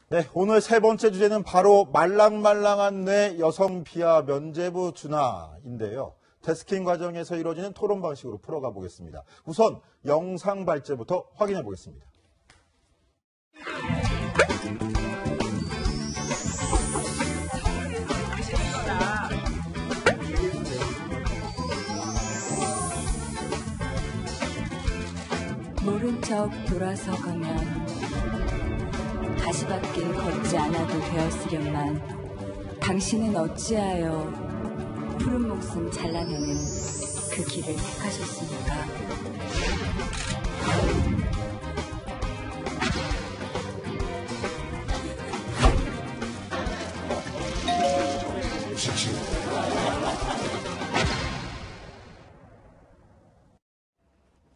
네, 오늘 세 번째 주제는 바로 말랑말랑한 뇌 여성 비하 면죄부 준하인데요. 데스킹 과정에서 이루어지는 토론 방식으로 풀어가 보겠습니다. 우선 영상 발제부터 확인해 보겠습니다. 모른 척 돌아서 가면 가시밭길 걷지 않아도 되었으련만 당신은 어찌하여 푸른 목숨 잘라내는 그 길을 택하셨습니까?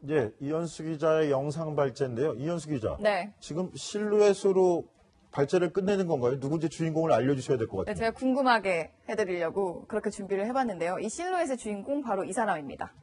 예, 이현수 기자의 영상 발제인데요. 이현수 기자. 네. 지금 실루엣으로 발제를 끝내는 건가요? 누군지 주인공을 알려주셔야 될 것 같아요. 네, 제가 궁금하게 해드리려고 그렇게 준비를 해봤는데요. 이 실루엣의 주인공 바로 이 사람입니다.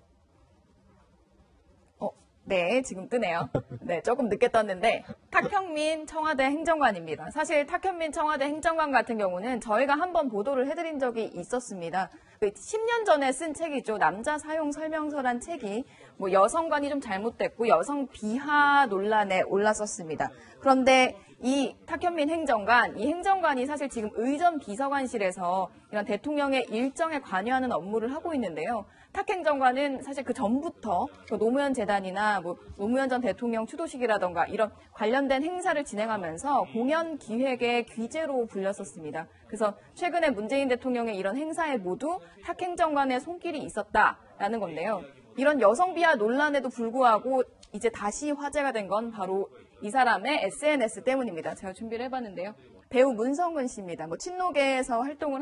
네, 지금 뜨네요. 네, 조금 늦게 떴는데 탁현민 청와대 행정관입니다. 사실 탁현민 청와대 행정관 같은 경우는 저희가 한번 보도를 해드린 적이 있었습니다. 10년 전에 쓴 책이죠. 남자 사용 설명서란 책이 뭐 여성관이 좀 잘못됐고 여성 비하 논란에 올랐었습니다. 그런데 이 탁현민 행정관, 이 행정관이 사실 지금 의전 비서관실에서 이런 대통령의 일정에 관여하는 업무를 하고 있는데요. 탁 행정관은 사실 그 전부터 노무현 재단이나 뭐 노무현 전 대통령 추도식이라던가 이런 관련된 행사를 진행하면서 공연 기획의 귀재로 불렸었습니다. 그래서 최근에 문재인 대통령의 이런 행사에 모두 탁 행정관의 손길이 있었다라는 건데요. 이런 여성 비하 논란에도 불구하고 이제 다시 화제가 된 건 바로 이 사람의 SNS 때문입니다. 제가 준비를 해봤는데요. 배우 문성근 씨입니다. 뭐 친노계에서 활동을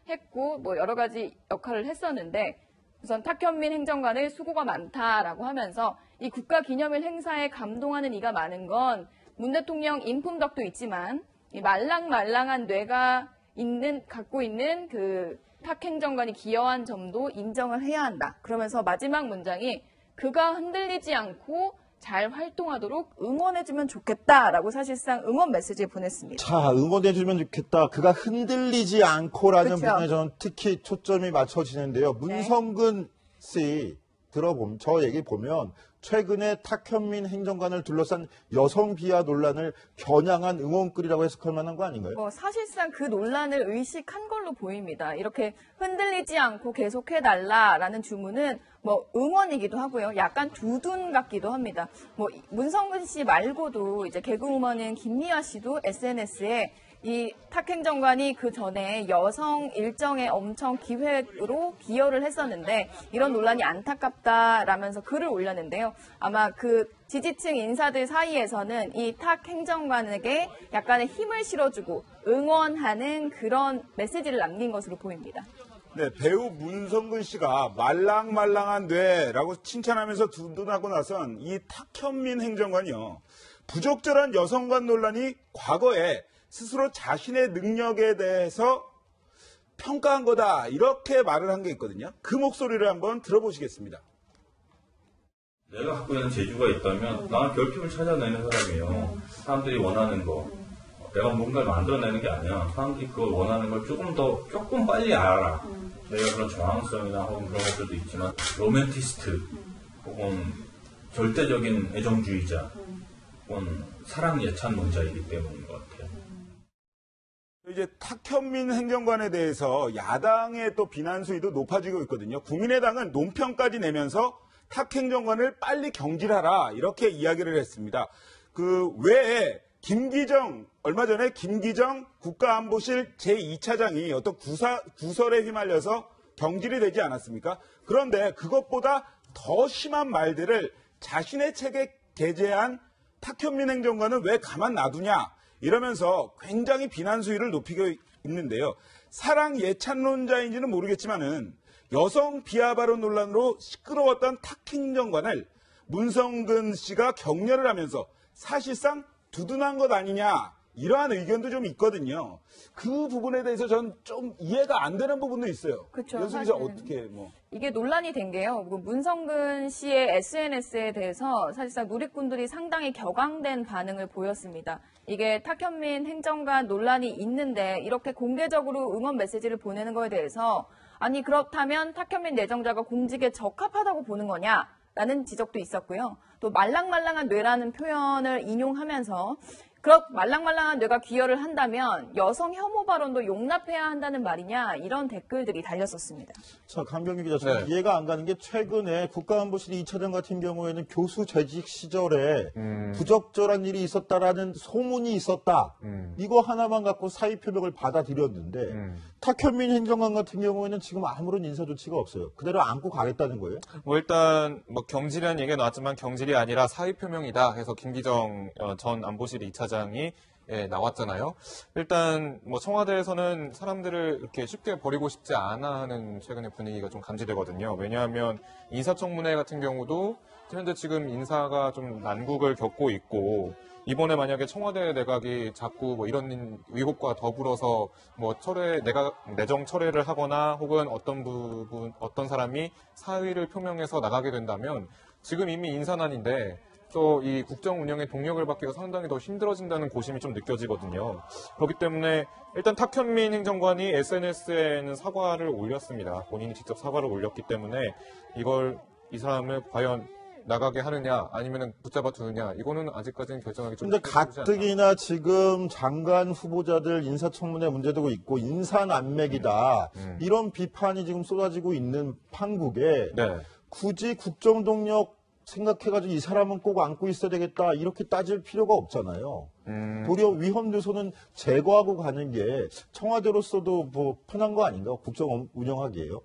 했고 뭐 여러 가지 역할을 했었는데 우선 탁현민 행정관의 수고가 많다라고 하면서 이 국가기념일 행사에 감동하는 이가 많은 건 문 대통령 인품덕도 있지만 이 말랑말랑한 뇌가 갖고 있는 그 탁 행정관이 기여한 점도 인정을 해야 한다. 그러면서 마지막 문장이 그가 흔들리지 않고 잘 활동하도록 응원해주면 좋겠다라고 사실상 응원 메시지를 보냈습니다. 자, 응원해주면 좋겠다. 그가 흔들리지 않고라는 그렇죠. 부분에 저는 특히 초점이 맞춰지는데요. 문성근 씨 들어보면 저 얘기 보면 최근에 탁현민 행정관을 둘러싼 여성 비하 논란을 겨냥한 응원글이라고 해석할 만한 거 아닌가요? 사실상 그 논란을 의식한 걸로 보입니다. 이렇게 흔들리지 않고 계속해달라라는 주문은 응원이기도 하고요. 약간 두둔 같기도 합니다. 문성근 씨 말고도 이제 개그우먼인 김미아 씨도 SNS에 이 탁 행정관이 그 전에 여성 일정에 엄청 기획으로 기여를 했었는데 이런 논란이 안타깝다라면서 글을 올렸는데요. 아마 그 지지층 인사들 사이에서는 이 탁 행정관에게 약간의 힘을 실어주고 응원하는 그런 메시지를 남긴 것으로 보입니다. 네, 배우 문성근 씨가 말랑말랑한 뇌라고 칭찬하면서 두둔하고 나선 이 탁현민 행정관이요. 부적절한 여성관 논란이 과거에 스스로 자신의 능력에 대해서 평가한 거다. 이렇게 말을 한 게 있거든요. 그 목소리를 한번 들어보시겠습니다. 내가 갖고 있는 재주가 있다면 나는 결핍을 찾아내는 사람이에요. 사람들이 원하는 거. 내가 뭔가를 만들어내는 게 아니야. 사람들이 그걸 원하는 걸 조금 빨리 알아. 내가 그런 저항성이나 혹은 그런 것들도 있지만 로맨티스트 혹은 절대적인 애정주의자 혹은 사랑 예찬론자이기 때문인 것 같아요. 이제 탁현민 행정관에 대해서 야당의 또 비난 수위도 높아지고 있거든요. 국민의당은 논평까지 내면서 탁 행정관을 빨리 경질하라 이렇게 이야기를 했습니다. 그 외에 얼마 전에 김기정 국가안보실 제2차장이 어떤 구설에 휘말려서 경질이 되지 않았습니까? 그런데 그것보다 더 심한 말들을 자신의 책에 게재한 탁현민 행정관은 왜 가만 놔두냐 이러면서 굉장히 비난 수위를 높이고 있는데요. 사랑 예찬론자인지는 모르겠지만은 여성 비하 발언 논란으로 시끄러웠던 탁 행정관을 문성근 씨가 격려를 하면서 사실상 두둔한 것 아니냐 이러한 의견도 좀 있거든요. 그 부분에 대해서 전 좀 이해가 안 되는 부분도 있어요. 그쵸, 연수 기자 사실은. 어떻게 뭐. 이게 논란이 된 게요. 문성근 씨의 SNS에 대해서 사실상 누리꾼들이 상당히 격앙된 반응을 보였습니다. 이게 탁현민 행정관 논란이 있는데 이렇게 공개적으로 응원 메시지를 보내는 거에 대해서 아니 그렇다면 탁현민 내정자가 공직에 적합하다고 보는 거냐라는 지적도 있었고요. 또 말랑말랑한 뇌라는 표현을 인용하면서 말랑말랑한 뇌가 기여를 한다면 여성 혐오 발언도 용납해야 한다는 말이냐 이런 댓글들이 달렸었습니다. 자, 강병규 기자, 좀 이해가 안 가는 게 최근에 국가안보실 2차장 같은 경우에는 교수 재직 시절에 부적절한 일이 있었다라는 소문이 있었다. 이거 하나만 갖고 사의 표명을 받아들였는데 탁현민 행정관 같은 경우에는 지금 아무런 인사 조치가 없어요. 그대로 안고 가겠다는 거예요. 뭐 일단 뭐 경질이라는 얘기가 나왔지만 경질이 아니라 사의 표명이다 해서 김기정 전 안보실 2차장이 나왔잖아요. 일단 뭐 청와대에서는 사람들을 이렇게 쉽게 버리고 싶지 않아 하는 최근의 분위기가 좀 감지되거든요. 왜냐하면 인사청문회 같은 경우도 현재 지금 인사가 좀 난국을 겪고 있고 이번에 만약에 청와대 내각이 자꾸 뭐 이런 의혹과 더불어서 뭐 내정 철회를 하거나 혹은 어떤 사람이 사의를 표명해서 나가게 된다면 지금 이미 인사난인데 또 이 국정 운영의 동력을 받기가 상당히 더 힘들어진다는 고심이 좀 느껴지거든요. 그렇기 때문에 일단 탁현민 행정관이 SNS에는 사과를 올렸습니다. 본인이 직접 사과를 올렸기 때문에 이 사람을 과연 나가게 하느냐 아니면 붙잡아 두느냐 이거는 아직까지는 결정하기 좀 근데 쉽지 않다. 가뜩이나 지금 장관 후보자들 인사청문회 문제도 있고 인사난맥이다. 이런 비판이 지금 쏟아지고 있는 판국에 네. 굳이 국정동력 생각해가지고 이 사람은 꼭 안고 있어야 되겠다 이렇게 따질 필요가 없잖아요. 도리어 위험 요소는 제거하고 가는 게 청와대로서도 뭐 편한 거 아닌가? 국정 운영하기에요.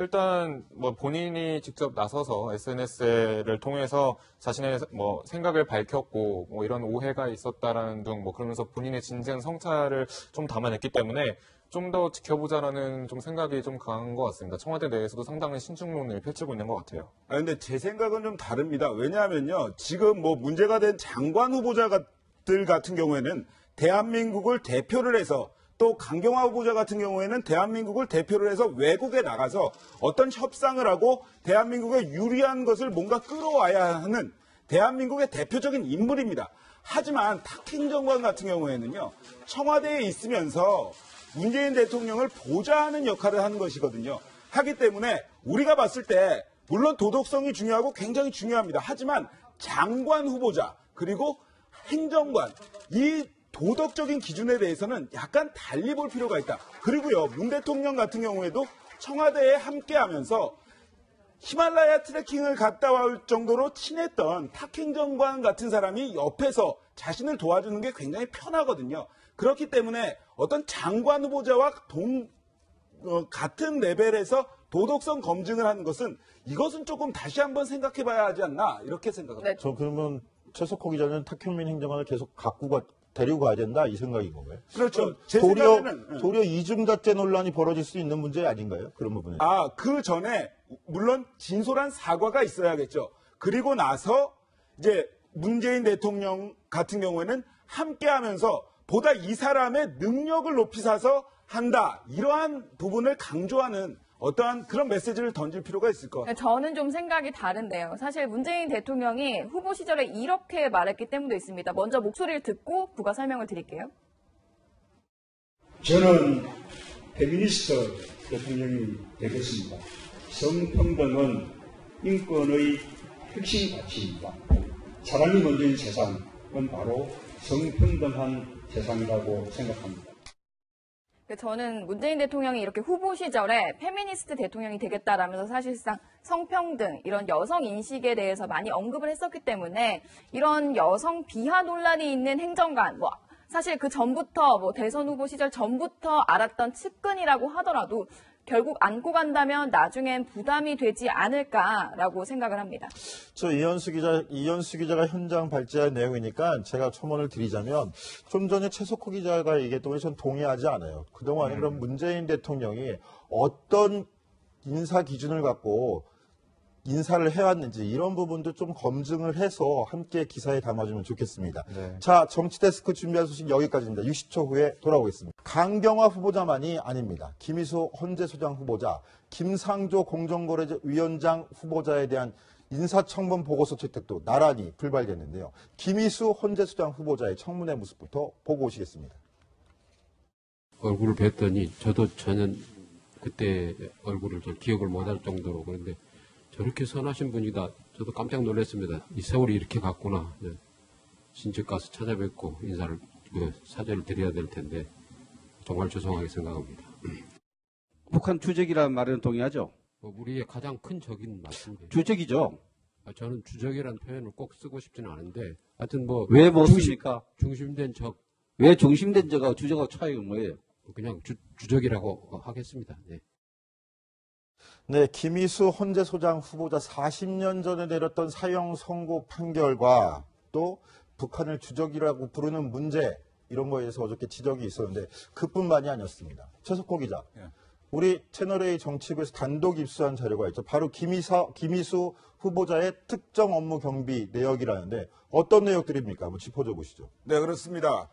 일단 뭐 본인이 직접 나서서 SNS를 통해서 자신의 뭐 생각을 밝혔고 뭐 이런 오해가 있었다라는 등 뭐 그러면서 본인의 진지한 성찰을 좀 담아냈기 때문에 좀 더 지켜보자라는 좀 생각이 좀 강한 것 같습니다. 청와대 내에서도 상당히 신중론을 펼치고 있는 것 같아요. 근데 제 생각은 좀 다릅니다. 왜냐하면요. 지금 뭐 문제가 된 장관 후보자들 같은 경우에는 대한민국을 대표를 해서 또 강경화 후보자 같은 경우에는 대한민국을 대표를 해서 외국에 나가서 어떤 협상을 하고 대한민국에 유리한 것을 뭔가 끌어와야 하는 대한민국의 대표적인 인물입니다. 하지만 탁 행정관 같은 경우에는요. 청와대에 있으면서 문재인 대통령을 보좌하는 역할을 하는 것이거든요. 하기 때문에 우리가 봤을 때 물론 도덕성이 중요하고 굉장히 중요합니다. 하지만 장관 후보자 그리고 행정관 이 도덕적인 기준에 대해서는 약간 달리 볼 필요가 있다. 그리고요. 문 대통령 같은 경우에도 청와대에 함께하면서 히말라야 트레킹을 갔다 올 정도로 친했던 탁 행정관 같은 사람이 옆에서 자신을 도와주는 게 굉장히 편하거든요. 그렇기 때문에 어떤 장관 후보자와 같은 레벨에서 도덕성 검증을 하는 것은 이것은 조금 다시 한번 생각해 봐야 하지 않나 이렇게 생각합니다. 네. 저 그러면 최석호 기자는 탁현민 행정관을 계속 데리고 가야 된다 이 생각인 건가요? 그렇죠. 제 도리어 생각에는 도리어 이중잣대 논란이 벌어질 수 있는 문제 아닌가요? 그런 부분에. 그 전에 물론 진솔한 사과가 있어야겠죠. 그리고 나서 이제 문재인 대통령 같은 경우에는 함께하면서 보다 이 사람의 능력을 높이 사서 한다. 이러한 부분을 강조하는 어떠한 그런 메시지를 던질 필요가 있을 것 같아요. 저는 좀 생각이 다른데요. 사실 문재인 대통령이 후보 시절에 이렇게 말했기 때문도 있습니다. 먼저 목소리를 듣고 부가 설명을 드릴게요. 저는 페미니스트 대통령이 되겠습니다. 성평등은 인권의 핵심 가치입니다. 사람이 먼저인 세상은 바로 성평등한 세상이라고 생각합니다. 저는 문재인 대통령이 이렇게 후보 시절에 페미니스트 대통령이 되겠다라면서 사실상 성평등, 이런 여성 인식에 대해서 많이 언급을 했었기 때문에 이런 여성 비하 논란이 있는 행정관, 사실 그 전부터 대선 후보 시절 전부터 알았던 측근이라고 하더라도 결국 안고 간다면 나중엔 부담이 되지 않을까라고 생각을 합니다. 저 이현수 기자가 현장 발제한 내용이니까 제가 첨언을 드리자면 좀 전에 최석호 기자가 얘기했던 것에 전 동의하지 않아요. 그동안 그럼 문재인 대통령이 어떤 인사 기준을 갖고 인사를 해왔는지 이런 부분도 좀 검증을 해서 함께 기사에 담아주면 좋겠습니다. 네. 자, 정치데스크 준비한 소식 여기까지입니다. 60초 후에 돌아오겠습니다. 강경화 후보자만이 아닙니다. 김희수 헌재소장 후보자, 김상조 공정거래위원장 후보자에 대한 인사청문 보고서 채택도 나란히 불발됐는데요. 김희수 헌재소장 후보자의 청문회 모습부터 보고 오시겠습니다. 얼굴을 뵀더니 저도 전혀 그때 얼굴을 좀 기억을 못할 정도로 그런데 저렇게 선하신 분이다. 저도 깜짝 놀랐습니다. 이 세월이 이렇게 갔구나. 네. 진즉 가서 찾아뵙고 인사를 사죄를 드려야 될 텐데 정말 죄송하게 생각합니다. 북한 주적이라는 말에는 동의하죠? 우리의 가장 큰 적인 맞습니다. 주적이죠. 저는 주적이라는 표현을 꼭 쓰고 싶지는 않은데 하여튼 왜 못 씁니까? 중심된 적 왜 중심된 적하고 주적하고 차이가 뭐예요? 그냥 주적이라고 하겠습니다. 네. 네, 김희수 헌재소장 후보자 40년 전에 내렸던 사형 선고 판결과 또 북한을 주적이라고 부르는 문제 이런 거에 대해서 어저께 지적이 있었는데 그뿐만이 아니었습니다. 최석호 기자, 우리 채널A 정치부에서 단독 입수한 자료가 있죠. 바로 김희수 후보자의 특정 업무 경비 내역이라는데 어떤 내역들입니까? 한번 짚어줘 보시죠. 네, 그렇습니다.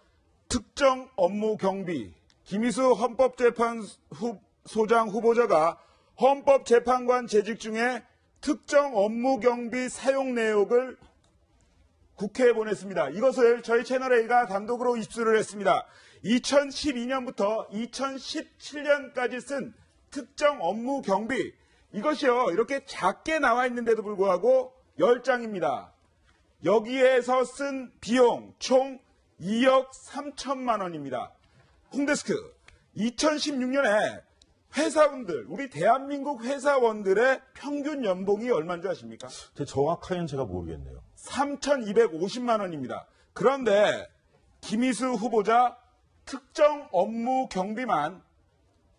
특정 업무 경비. 김희수 헌법재판소장 후보자가 헌법재판관 재직 중에 특정 업무 경비 사용 내역을 국회에 보냈습니다. 이것을 저희 채널A가 단독으로 입수를 했습니다. 2012년부터 2017년까지 쓴 특정 업무 경비. 이것이요, 이렇게 작게 나와 있는데도 불구하고 10장입니다. 여기에서 쓴 비용 총 2억 3천만 원입니다. 홍데스크, 2016년에 회사원들, 우리 대한민국 회사원들의 평균 연봉이 얼마인 줄 아십니까? 정확하게는 제가 모르겠네요. 3,250만 원입니다. 그런데 김희수 후보자 특정 업무 경비만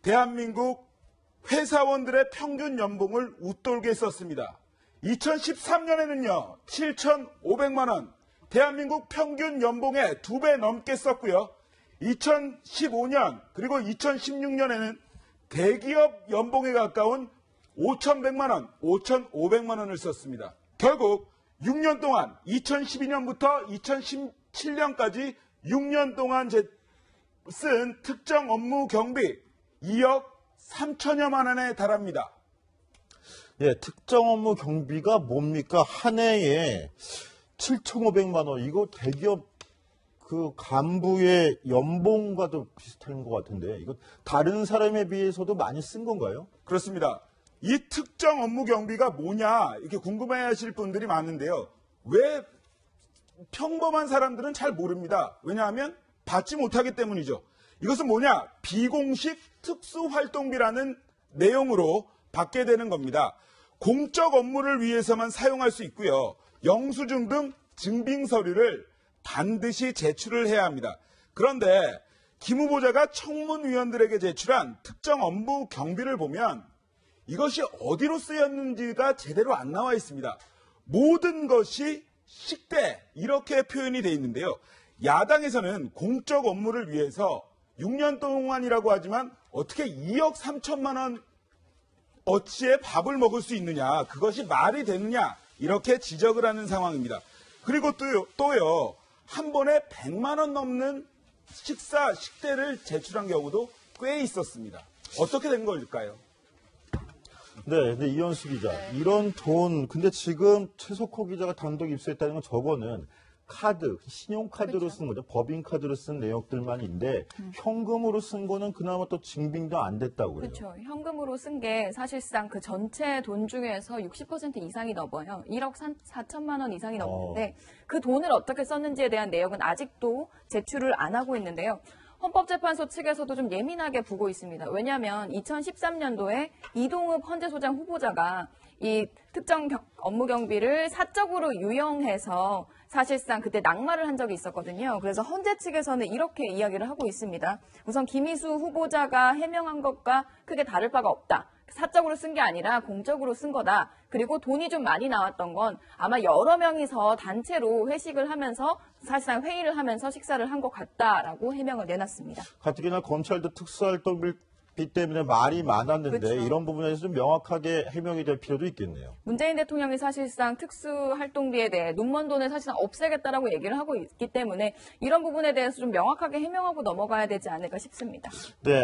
대한민국 회사원들의 평균 연봉을 웃돌게 썼습니다. 2013년에는요, 7,500만 원, 대한민국 평균 연봉의 2배 넘게 썼고요. 2015년 그리고 2016년에는 대기업 연봉에 가까운 5,100만 원, 5,500만 원을 썼습니다. 결국 6년 동안 2012년부터 2017년까지 6년 동안 쓴 특정 업무 경비 2억 3천여만 원에 달합니다. 예, 특정 업무 경비가 뭡니까? 한 해에 7,500만 원. 이거 대기업 그 간부의 연봉과도 비슷한 것 같은데 이거 다른 사람에 비해서도 많이 쓴 건가요? 그렇습니다. 이 특정 업무 경비가 뭐냐 이렇게 궁금해하실 분들이 많은데요. 왜 평범한 사람들은 잘 모릅니다. 왜냐하면 받지 못하기 때문이죠. 이것은 뭐냐? 비공식 특수활동비라는 내용으로 받게 되는 겁니다. 공적 업무를 위해서만 사용할 수 있고요. 영수증 등 증빙 서류를 반드시 제출을 해야 합니다. 그런데 김 후보자가 청문위원들에게 제출한 특정 업무 경비를 보면 이것이 어디로 쓰였는지가 제대로 안 나와 있습니다. 모든 것이 식대 이렇게 표현이 되어 있는데요. 야당에서는 공적 업무를 위해서 6년 동안이라고 하지만 어떻게 2억 3천만 원 어치에 밥을 먹을 수 있느냐, 그것이 말이 되느냐 이렇게 지적을 하는 상황입니다. 그리고 또요 한 번에 100만 원 넘는 식대를 제출한 경우도 꽤 있었습니다. 어떻게 된 걸까요? 네, 근데 이현수 기자, 이런 돈, 근데 지금 최석호 기자가 단독 입수했다는 건 저거는 카드, 신용카드로 그렇죠. 쓴 거죠. 법인카드로 쓴 내역들만인데 현금으로 쓴 거는 그나마 또 증빙도 안 됐다고 그래요. 그렇죠. 현금으로 쓴 게 사실상 그 전체 돈 중에서 60% 이상이 넘어요. 1억 4천만 원 이상이 넘는데 그 돈을 어떻게 썼는지에 대한 내역은 아직도 제출을 안 하고 있는데요. 헌법재판소 측에서도 좀 예민하게 보고 있습니다. 왜냐하면 2013년도에 이동읍 헌재소장 후보자가 이 특정 업무 경비를 사적으로 유용해서 사실상 그때 낙마를 한 적이 있었거든요. 그래서 헌재 측에서는 이렇게 이야기를 하고 있습니다. 우선 김희수 후보자가 해명한 것과 크게 다를 바가 없다. 사적으로 쓴 게 아니라 공적으로 쓴 거다. 그리고 돈이 좀 많이 나왔던 건 아마 여러 명이서 단체로 회식을 하면서 사실상 회의를 하면서 식사를 한 것 같다라고 해명을 내놨습니다. 가뜩이나 검찰도 빚 때문에 말이 많았는데 그렇죠. 이런 부분에서 좀 명확하게 해명이 될 필요도 있겠네요. 문재인 대통령이 사실상 특수활동비에 대해 눈먼 돈을 사실상 없애겠다라고 얘기를 하고 있기 때문에 이런 부분에 대해서 좀 명확하게 해명하고 넘어가야 되지 않을까 싶습니다. 네.